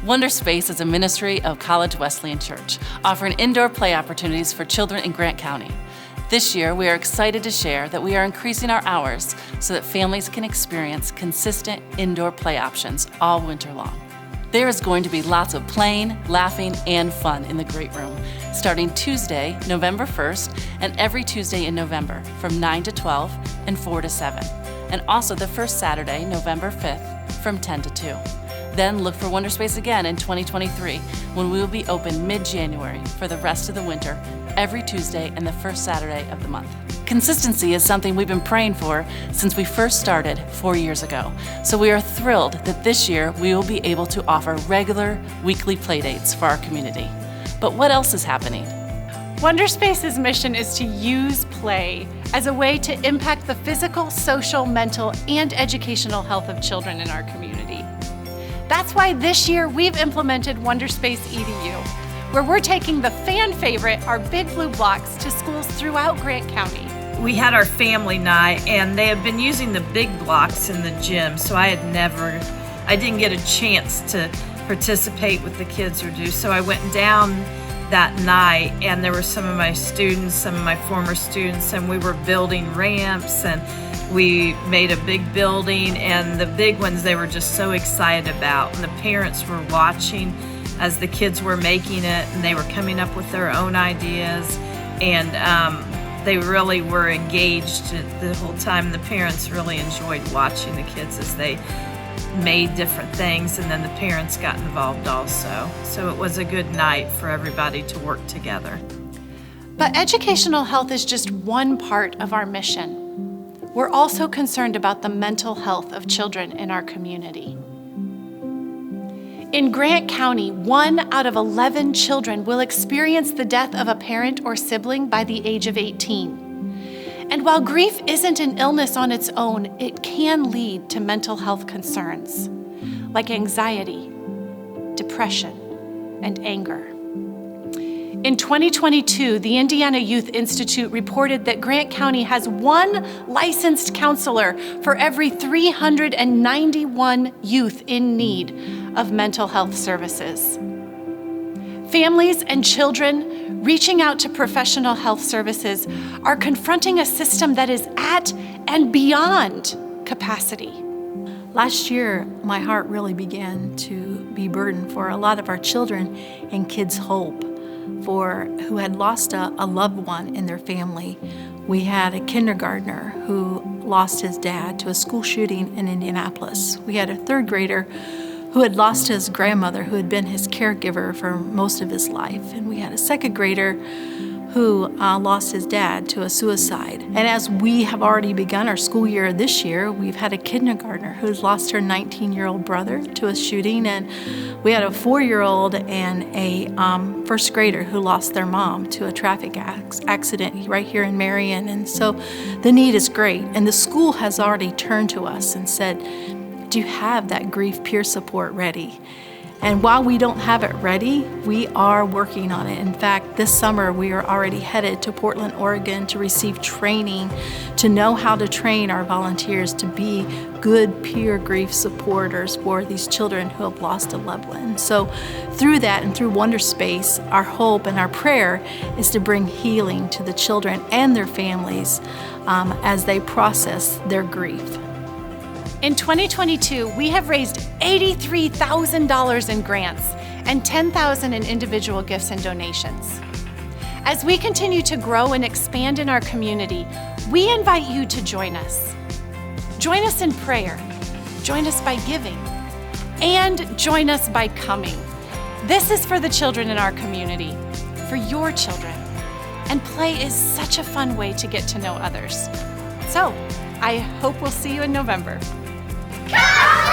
Wonderspace is a ministry of College Wesleyan Church, offering indoor play opportunities for children in Grant County. This year, we are excited to share that we are increasing our hours so that families can experience consistent indoor play options all winter long. There is going to be lots of playing, laughing, and fun in the Great Room, starting Tuesday, November 1st, and every Tuesday in November from 9 to 12 and 4 to 7, and also the first Saturday, November 5th, from 10 to 2. Then look for Wonderspace again in 2023, when we will be open mid-January for the rest of the winter, every Tuesday and the first Saturday of the month. Consistency is something we've been praying for since we first started 4 years ago. So we are thrilled that this year we will be able to offer regular weekly playdates for our community. But what else is happening? Wonderspace's mission is to use play as a way to impact the physical, social, mental, and educational health of children in our community. That's why this year we've implemented Wonderspace EDU, where we're taking the fan favorite, our Big Blue blocks, to schools throughout Grant County. We had our family night, and they had been using the big blocks in the gym, so I didn't get a chance to participate with the kids or do. So I went down that night, and there were some of my students, some of my former students, and we were building ramps, and we made a big building, and the big ones they were just so excited about, and the parents were watching as the kids were making it, and they were coming up with their own ideas, and they really were engaged the whole time. The parents really enjoyed watching the kids as they made different things, and then the parents got involved also. So it was a good night for everybody to work together. But educational health is just one part of our mission. We're also concerned about the mental health of children in our community. In Grant County, 1 out of 11 children will experience the death of a parent or sibling by the age of 18. And while grief isn't an illness on its own, it can lead to mental health concerns like anxiety, depression, and anger. In 2022, the Indiana Youth Institute reported that Grant County has 1 licensed counselor for every 391 youth in need of mental health services. Families and children reaching out to professional health services are confronting a system that is at and beyond capacity. Last year, my heart really began to be burdened for a lot of our children and kids' hope who had lost a loved one in their family. We had a kindergartner who lost his dad to a school shooting in Indianapolis. We had a 3rd grader who had lost his grandmother, who had been his caregiver for most of his life. And we had a 2nd grader who lost his dad to a suicide. And as we have already begun our school year this year, we've had a kindergartner who's lost her 19-year-old brother to a shooting, and we had a 4-year-old and a 1st grader who lost their mom to a traffic accident right here in Marion. And so the need is great. And the school has already turned to us and said, do you have that grief peer support ready? And while we don't have it ready, we are working on it. In fact, this summer we are already headed to Portland, Oregon to receive training, to know how to train our volunteers to be good peer grief supporters for these children who have lost a loved one. So through that and through Wonderspace, our hope and our prayer is to bring healing to the children and their families as they process their grief. In 2022, we have raised $83,000 in grants and $10,000 in individual gifts and donations. As we continue to grow and expand in our community, we invite you to join us. Join us in prayer, join us by giving, and join us by coming. This is for the children in our community, for your children. And play is such a fun way to get to know others. So, I hope we'll see you in November. Come!